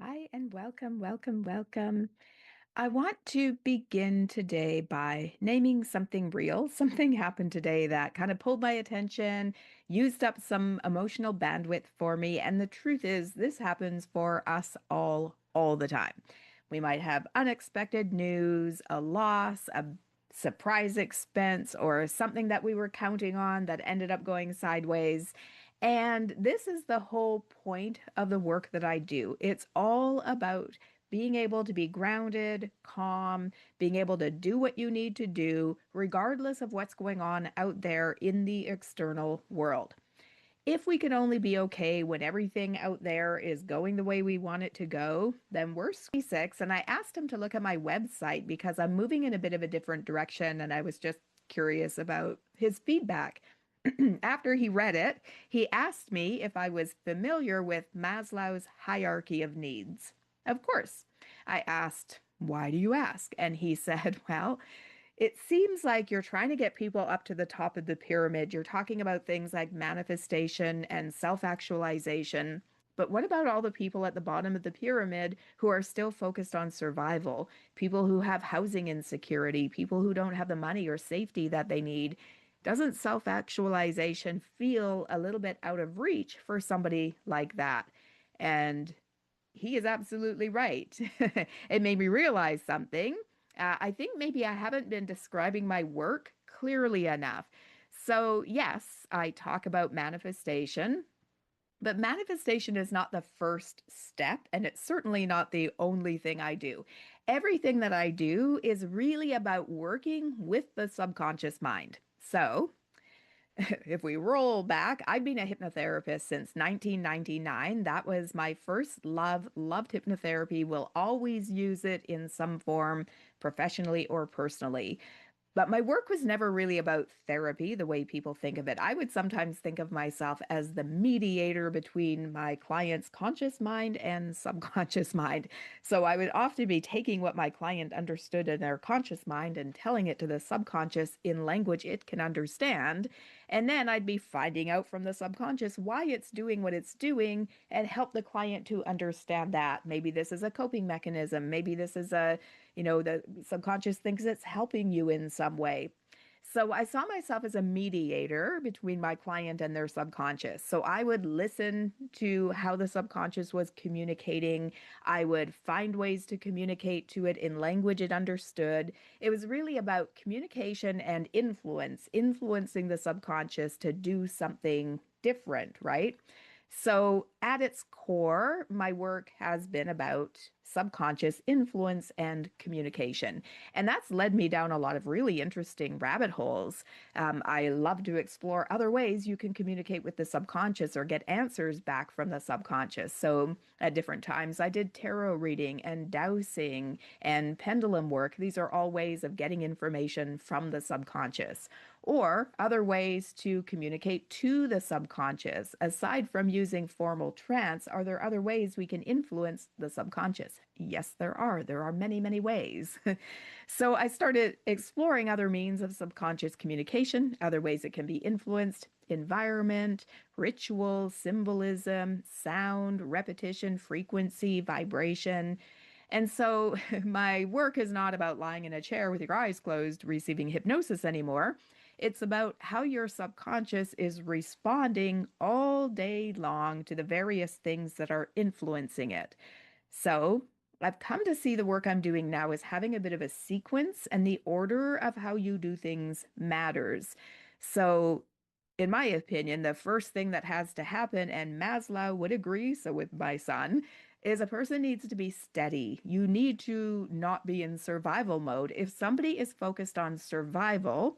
Hi, and welcome, welcome, welcome. I want to begin today by naming something real. Something happened today that kind of pulled my attention, used up some emotional bandwidth for me. And the truth is, this happens for us all the time. We might have unexpected news, a loss, a surprise expense, or something that we were counting on that ended up going sideways. And this is the whole point of the work that I do. It's all about being able to be grounded, calm, being able to do what you need to do, regardless of what's going on out there in the external world. If we can only be okay when everything out there is going the way we want it to go, then we're six. And I asked him to look at my website because I'm moving in a bit of a different direction and I was just curious about his feedback. After he read it, he asked me if I was familiar with Maslow's hierarchy of needs. Of course. I asked, "Why do you ask?" And he said, "Well, it seems like you're trying to get people up to the top of the pyramid. You're talking about things like manifestation and self-actualization. But what about all the people at the bottom of the pyramid who are still focused on survival? People who have housing insecurity, people who don't have the money or safety that they need. Doesn't self-actualization feel a little bit out of reach for somebody like that?" And he is absolutely right. It made me realize something. I think maybe I haven't been describing my work clearly enough. So, yes, I talk about manifestation, but manifestation is not the first step, and it's certainly not the only thing I do. Everything that I do is really about working with the subconscious mind. So, if we roll back, I've been a hypnotherapist since 1999. That was my first love. Loved hypnotherapy, will always use it in some form, professionally or personally. But my work was never really about therapy the way people think of it. I would sometimes think of myself as the mediator between my client's conscious mind and subconscious mind. So I would often be taking what my client understood in their conscious mind and telling it to the subconscious in language it can understand. And then I'd be finding out from the subconscious why it's doing what it's doing and help the client to understand that. Maybe this is a coping mechanism. Maybe this is the subconscious thinks it's helping you in some way. So I saw myself as a mediator between my client and their subconscious. So I would listen to how the subconscious was communicating. I would find ways to communicate to it in language it understood. It was really about communication and influence, influencing the subconscious to do something different, right? So, at its core, my work has been about subconscious influence and communication. And that's led me down a lot of really interesting rabbit holes. I love to explore other ways you can communicate with the subconscious or get answers back from the subconscious. So, at different times, I did tarot reading and dowsing and pendulum work. These are all ways of getting information from the subconscious or other ways to communicate to the subconscious. Aside from using formal trance, are there other ways we can influence the subconscious? Yes, there are. There are many, many ways. So I started exploring other means of subconscious communication, other ways it can be influenced. Environment, ritual, symbolism, sound, repetition, frequency, vibration. And so my work is not about lying in a chair with your eyes closed receiving hypnosis anymore. It's about how your subconscious is responding all day long to the various things that are influencing it. So I've come to see the work I'm doing now as having a bit of a sequence, and the order of how you do things matters. So, in my opinion, the first thing that has to happen, and Maslow would agree, so with my son, is a person needs to be steady. You need to not be in survival mode. If somebody is focused on survival,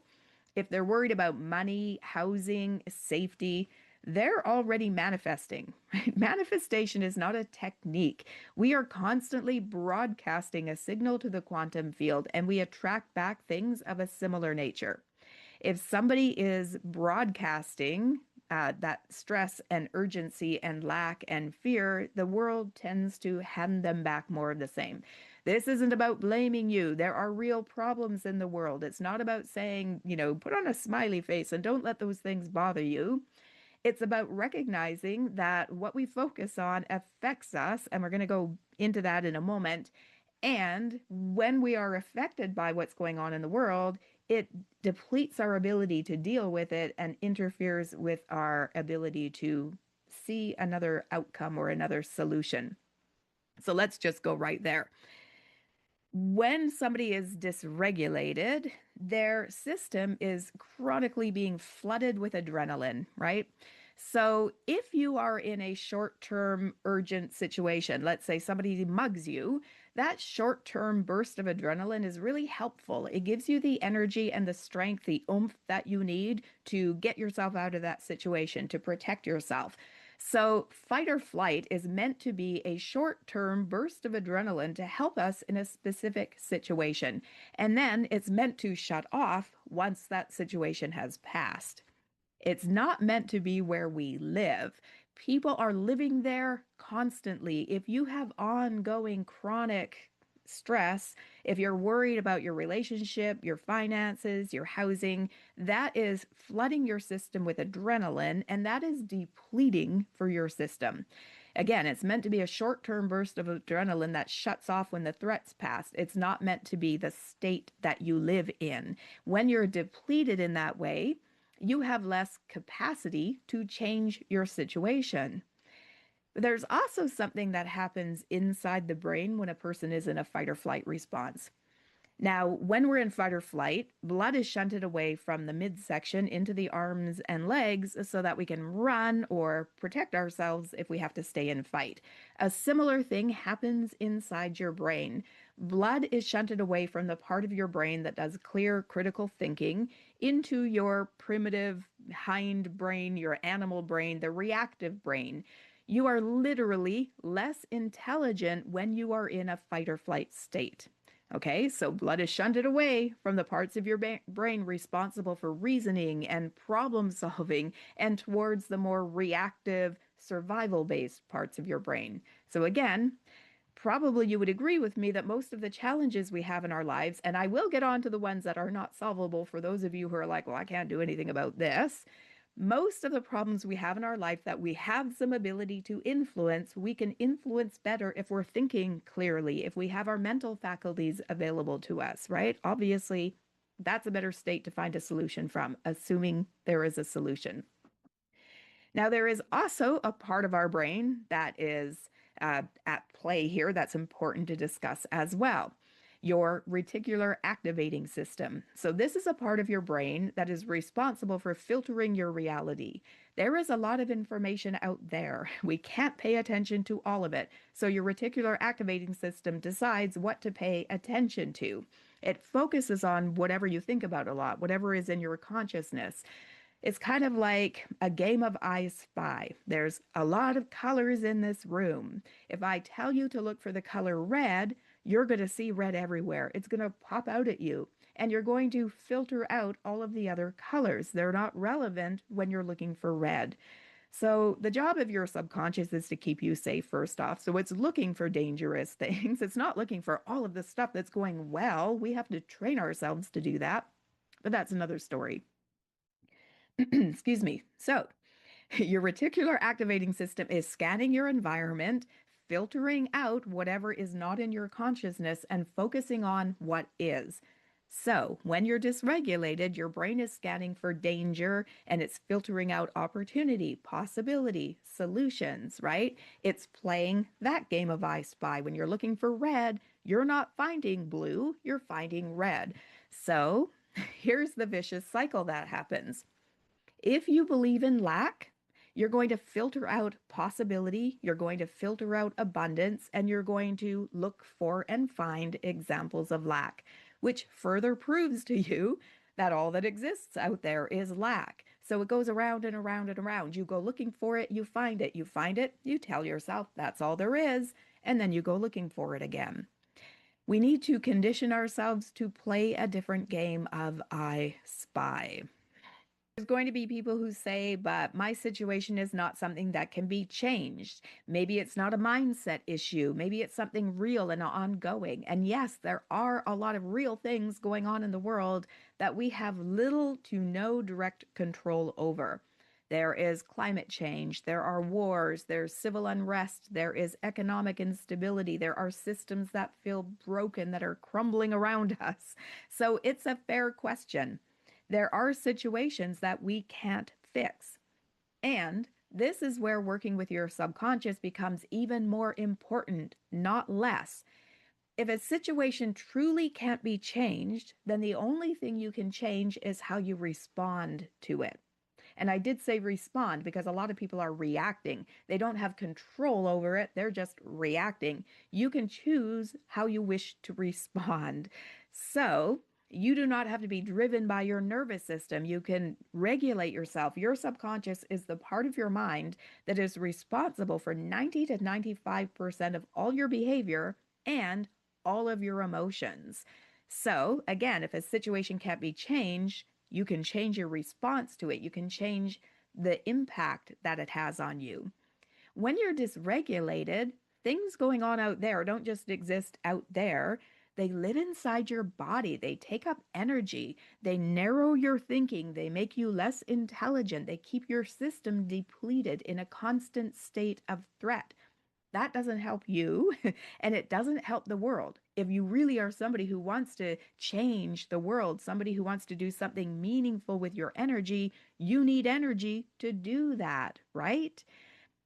if they're worried about money, housing, safety, they're already manifesting, right? Manifestation is not a technique. We are constantly broadcasting a signal to the quantum field and we attract back things of a similar nature. If somebody is broadcasting that stress and urgency and lack and fear, the world tends to hand them back more of the same. This isn't about blaming you. There are real problems in the world. It's not about saying, put on a smiley face and don't let those things bother you. It's about recognizing that what we focus on affects us, and we're going to go into that in a moment. And when we are affected by what's going on in the world, it depletes our ability to deal with it and interferes with our ability to see another outcome or another solution. So let's just go right there. When somebody is dysregulated, their system is chronically being flooded with adrenaline, right? So if you are in a short-term urgent situation, let's say somebody mugs you, that short-term burst of adrenaline is really helpful. It gives you the energy and the strength, the oomph that you need to get yourself out of that situation, to protect yourself. So, fight or flight is meant to be a short term burst of adrenaline to help us in a specific situation. And then it's meant to shut off once that situation has passed. It's not meant to be where we live. People are living there constantly. If you have ongoing chronic stress, if you're worried about your relationship, your finances, your housing, that is flooding your system with adrenaline and that is depleting for your system. Again, it's meant to be a short term burst of adrenaline that shuts off when the threat's passed. It's not meant to be the state that you live in. When you're depleted in that way, you have less capacity to change your situation. There's also something that happens inside the brain when a person is in a fight or flight response. Now, when we're in fight or flight, blood is shunted away from the midsection into the arms and legs so that we can run or protect ourselves if we have to stay and fight. A similar thing happens inside your brain. Blood is shunted away from the part of your brain that does clear, critical thinking into your primitive hind brain, your animal brain, the reactive brain. You are literally less intelligent when you are in a fight or flight state. Okay, so blood is shunted away from the parts of your brain responsible for reasoning and problem solving and towards the more reactive, survival based parts of your brain. So, again, probably you would agree with me that most of the challenges we have in our lives, and I will get on to the ones that are not solvable for those of you who are like, well, I can't do anything about this. Most of the problems we have in our life that we have some ability to influence, we can influence better if we're thinking clearly, if we have our mental faculties available to us, right? Obviously, that's a better state to find a solution from, assuming there is a solution. Now, there is also a part of our brain that is at play here that's important to discuss as well. Your reticular activating system. So, this is a part of your brain that is responsible for filtering your reality. There is a lot of information out there. We can't pay attention to all of it. So, your reticular activating system decides what to pay attention to. It focuses on whatever you think about a lot, whatever is in your consciousness. It's kind of like a game of I Spy. There's a lot of colors in this room. If I tell you to look for the color red, you're going to see red everywhere. It's going to pop out at you, and you're going to filter out all of the other colors. They're not relevant when you're looking for red. So, the job of your subconscious is to keep you safe, first off. So, it's looking for dangerous things. It's not looking for all of the stuff that's going well. We have to train ourselves to do that. But that's another story. Excuse me. So, your reticular activating system is scanning your environment, filtering out whatever is not in your consciousness, and focusing on what is. So, when you're dysregulated, your brain is scanning for danger and it's filtering out opportunity, possibility, solutions, right? It's playing that game of I Spy. When you're looking for red, you're not finding blue, you're finding red. So, here's the vicious cycle that happens. If you believe in lack, you're going to filter out possibility, you're going to filter out abundance, and you're going to look for and find examples of lack, which further proves to you that all that exists out there is lack. So it goes around and around and around. You go looking for it, you find it, you find it, you tell yourself that's all there is, and then you go looking for it again. We need to condition ourselves to play a different game of I Spy. There's going to be people who say, but my situation is not something that can be changed. Maybe it's not a mindset issue. Maybe it's something real and ongoing. And yes, there are a lot of real things going on in the world that we have little to no direct control over. There is climate change. There are wars. There's civil unrest. There is economic instability. There are systems that feel broken, that are crumbling around us. So it's a fair question. There are situations that we can't fix. And this is where working with your subconscious becomes even more important, not less. If a situation truly can't be changed, then the only thing you can change is how you respond to it. And I did say respond because a lot of people are reacting. They don't have control over it, they're just reacting. You can choose how you wish to respond. So, you do not have to be driven by your nervous system. You can regulate yourself. Your subconscious is the part of your mind that is responsible for 90 to 95% of all your behavior and all of your emotions. So, again, if a situation can't be changed, you can change your response to it. You can change the impact that it has on you. When you're dysregulated, things going on out there don't just exist out there. They live inside your body. They take up energy. They narrow your thinking. They make you less intelligent. They keep your system depleted in a constant state of threat. That doesn't help you and it doesn't help the world. If you really are somebody who wants to change the world, somebody who wants to do something meaningful with your energy, you need energy to do that, right?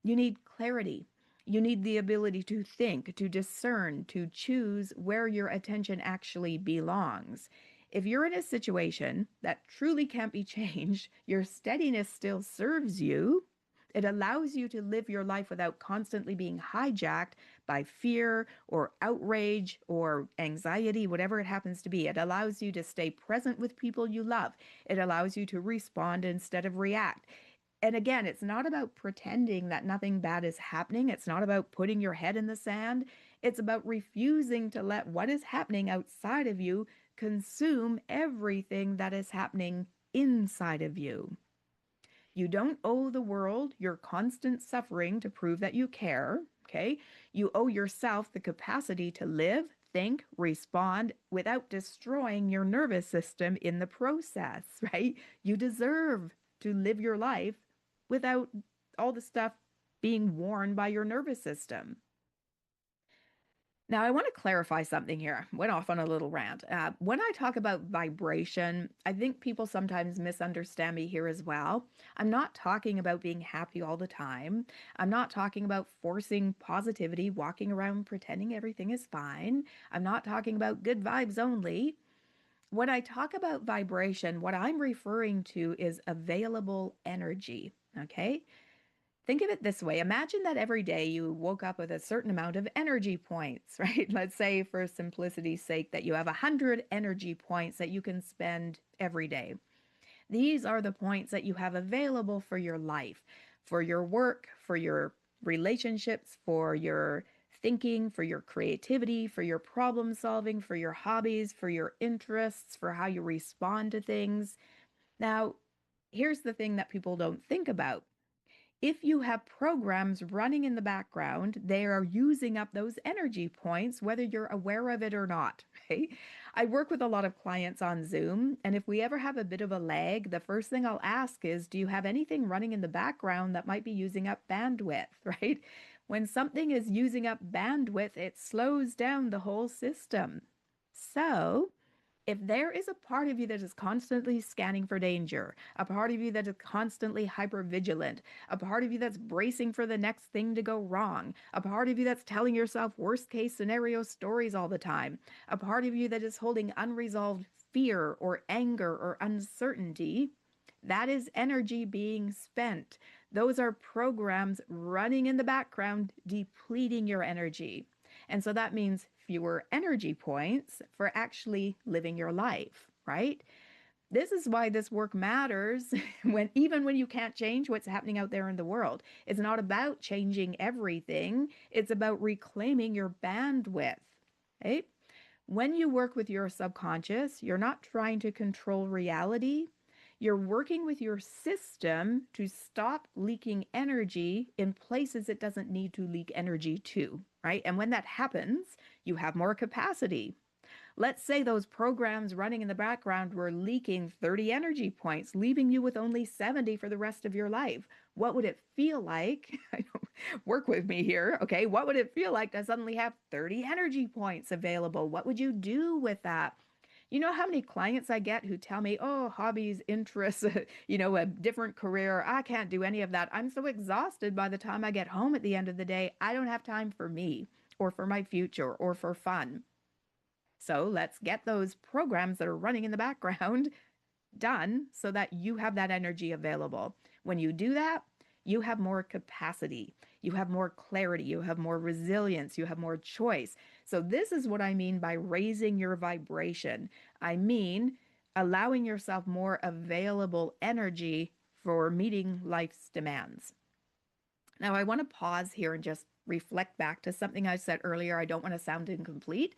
You need clarity. You need the ability to think, to discern, to choose where your attention actually belongs. If you're in a situation that truly can't be changed, your steadiness still serves you. It allows you to live your life without constantly being hijacked by fear or outrage or anxiety, whatever it happens to be. It allows you to stay present with people you love. It allows you to respond instead of react. And again, it's not about pretending that nothing bad is happening. It's not about putting your head in the sand. It's about refusing to let what is happening outside of you consume everything that is happening inside of you. You don't owe the world your constant suffering to prove that you care, okay? You owe yourself the capacity to live, think, respond without destroying your nervous system in the process, right? You deserve to live your life without all the stuff being worn by your nervous system. Now, I want to clarify something here. Went off on a little rant. When I talk about vibration, I think people sometimes misunderstand me here as well. I'm not talking about being happy all the time. I'm not talking about forcing positivity, walking around pretending everything is fine. I'm not talking about good vibes only. When I talk about vibration, what I'm referring to is available energy. Okay. Think of it this way. Imagine that every day you woke up with a certain amount of energy points, right? Let's say, for simplicity's sake, that you have 100 energy points that you can spend every day. These are the points that you have available for your life, for your work, for your relationships, for your thinking, for your creativity, for your problem solving, for your hobbies, for your interests, for how you respond to things. Now, here's the thing that people don't think about. If you have programs running in the background, they are using up those energy points, whether you're aware of it or not. Right? I work with a lot of clients on Zoom, and if we ever have a bit of a lag, the first thing I'll ask is, do you have anything running in the background that might be using up bandwidth, right? When something is using up bandwidth, it slows down the whole system. So, if there is a part of you that is constantly scanning for danger, a part of you that is constantly hypervigilant, a part of you that's bracing for the next thing to go wrong, a part of you that's telling yourself worst case scenario stories all the time, a part of you that is holding unresolved fear or anger or uncertainty, that is energy being spent. Those are programs running in the background, depleting your energy. And so that means fewer energy points for actually living your life, right? This is why this work matters when even when you can't change what's happening out there in the world. It's not about changing everything. It's about reclaiming your bandwidth, right? When you work with your subconscious, you're not trying to control reality. You're working with your system to stop leaking energy in places it doesn't need to leak energy to, right? And when that happens, you have more capacity. Let's say those programs running in the background were leaking 30 energy points, leaving you with only 70 for the rest of your life. What would it feel like? Work with me here. Okay. What would it feel like to suddenly have 30 energy points available? What would you do with that? You know how many clients I get who tell me, oh, hobbies, interests, a different career. I can't do any of that. I'm so exhausted by the time I get home at the end of the day. I don't have time for me or for my future or for fun. So let's get those programs that are running in the background done so that you have that energy available. When you do that, you have more capacity, you have more clarity, you have more resilience, you have more choice. So, this is what I mean by raising your vibration. I mean, allowing yourself more available energy for meeting life's demands. Now, I want to pause here and just reflect back to something I said earlier. I don't want to sound incomplete.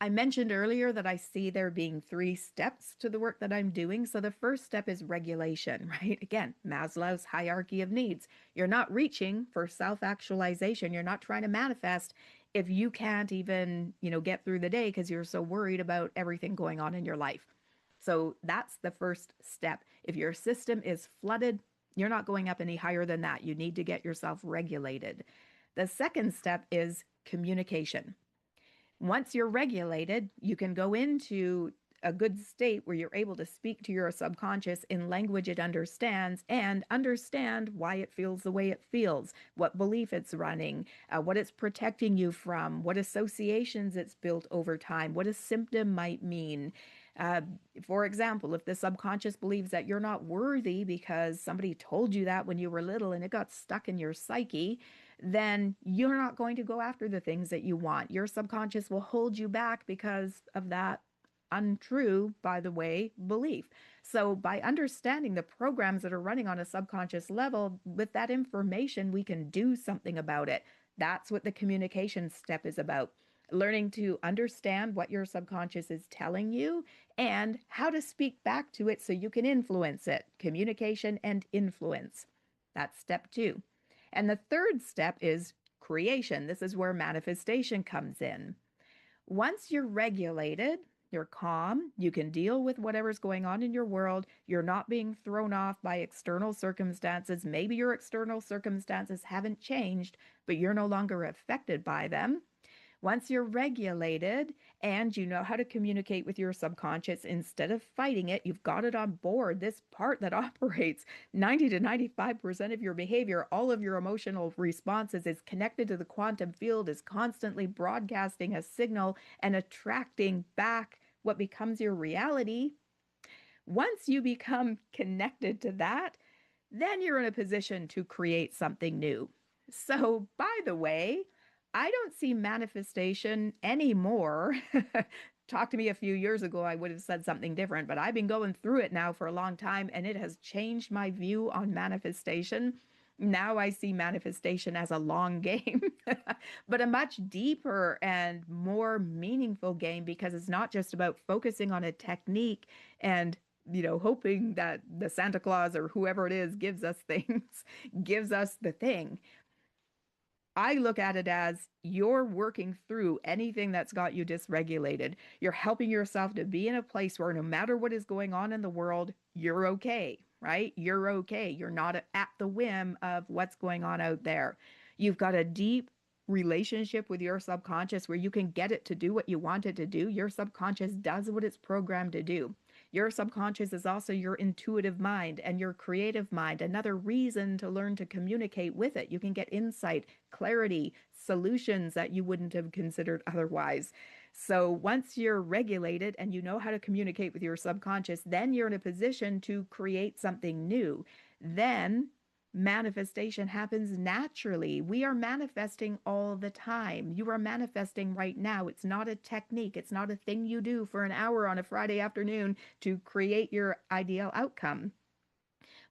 I mentioned earlier that I see there being three steps to the work that I'm doing. So the first step is regulation, right? Again, Maslow's hierarchy of needs. You're not reaching for self-actualization. You're not trying to manifest if you can't even, get through the day because you're so worried about everything going on in your life. So that's the first step. If your system is flooded, you're not going up any higher than that. You need to get yourself regulated. The second step is communication. Once you're regulated, you can go into a good state where you're able to speak to your subconscious in language it understands and understand why it feels the way it feels, what belief it's running, what it's protecting you from, what associations it's built over time, what a symptom might mean. Uh, for example, if the subconscious believes that you're not worthy because somebody told you that when you were little and it got stuck in your psyche, then you're not going to go after the things that you want. Your subconscious will hold you back because of that untrue, by the way, belief. So, by understanding the programs that are running on a subconscious level, with that information, we can do something about it. That's what the communication step is about. Learning to understand what your subconscious is telling you and how to speak back to it so you can influence it. Communication and influence. That's step two. And the third step is creation. This is where manifestation comes in. Once you're regulated, you're calm, you can deal with whatever's going on in your world. You're not being thrown off by external circumstances. Maybe your external circumstances haven't changed, but you're no longer affected by them. Once you're regulated and you know how to communicate with your subconscious instead of fighting it, you've got it on board. This part that operates 90 to 95% of your behavior, all of your emotional responses is connected to the quantum field, is constantly broadcasting a signal and attracting back what becomes your reality. Once you become connected to that, then you're in a position to create something new. So, by the way, I don't see manifestation anymore. Talk to me a few years ago, I would have said something different, but I've been going through it now for a long time and it has changed my view on manifestation. Now I see manifestation as a long game, but a much deeper and more meaningful game because it's not just about focusing on a technique and hoping that the Santa Claus or whoever it is gives us things, gives us the thing. I look at it as you're working through anything that's got you dysregulated. You're helping yourself to be in a place where no matter what is going on in the world, you're okay, right? You're okay. You're not at the whim of what's going on out there. You've got a deep relationship with your subconscious where you can get it to do what you want it to do. Your subconscious does what it's programmed to do. Your subconscious is also your intuitive mind and your creative mind. Another reason to learn to communicate with it. You can get insight, clarity, solutions that you wouldn't have considered otherwise. So once you're regulated and you know how to communicate with your subconscious, then you're in a position to create something new. Then manifestation happens naturally. We are manifesting all the time. You are manifesting right now. It's not a technique. It's not a thing you do for an hour on a Friday afternoon to create your ideal outcome.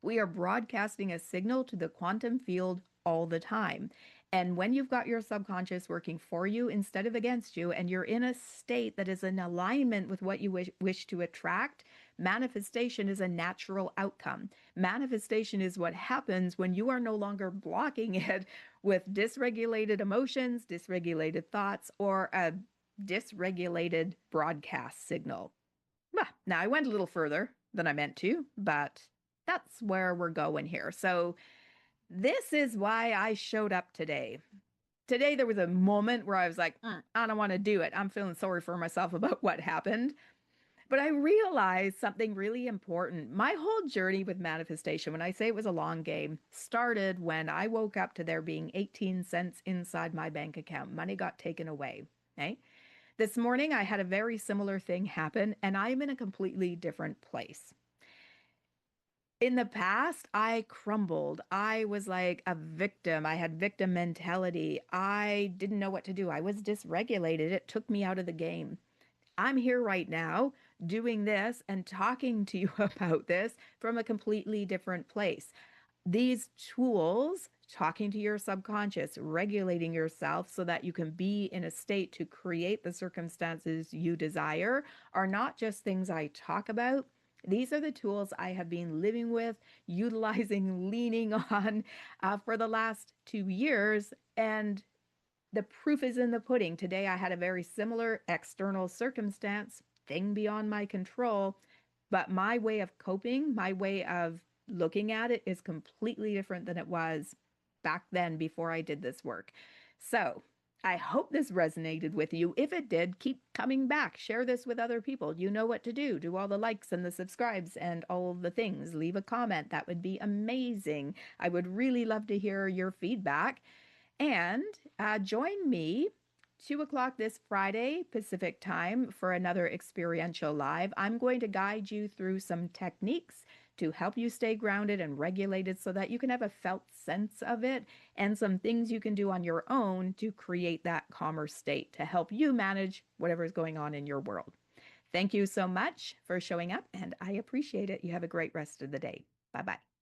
We are broadcasting a signal to the quantum field all the time. And when you've got your subconscious working for you instead of against you, and you're in a state that is in alignment with what you wish to attract, manifestation is a natural outcome. Manifestation is what happens when you are no longer blocking it with dysregulated emotions, dysregulated thoughts, or a dysregulated broadcast signal. Now, I went a little further than I meant to, but that's where we're going here. So, this is why I showed up today. Today, there was a moment where I was like, I don't want to do it. I'm feeling sorry for myself about what happened. But I realized something really important. My whole journey with manifestation, when I say it was a long game, started when I woke up to there being 18 cents inside my bank account. Money got taken away. Okay? This morning, I had a very similar thing happen, and I'm in a completely different place. In the past, I crumbled. I was like a victim. I had victim mentality. I didn't know what to do. I was dysregulated. It took me out of the game. I'm here right now doing this and talking to you about this from a completely different place. These tools, talking to your subconscious, regulating yourself so that you can be in a state to create the circumstances you desire, are not just things I talk about. These are the tools I have been living with, utilizing, leaning on for the last 2 years. And the proof is in the pudding. Today, I had a very similar external circumstance, thing beyond my control, but my way of coping, my way of looking at it is completely different than it was back then before I did this work. So, I hope this resonated with you. If it did, keep coming back. Share this with other people. You know what to do. Do all the likes and the subscribes and all the things. Leave a comment. That would be amazing. I would really love to hear your feedback. And join me 2 o'clock this Friday, Pacific time, for another experiential live. I'm going to guide you through some techniques to help you stay grounded and regulated so that you can have a felt sense of it, and some things you can do on your own to create that calmer state to help you manage whatever is going on in your world. Thank you so much for showing up, and I appreciate it. You have a great rest of the day. Bye bye.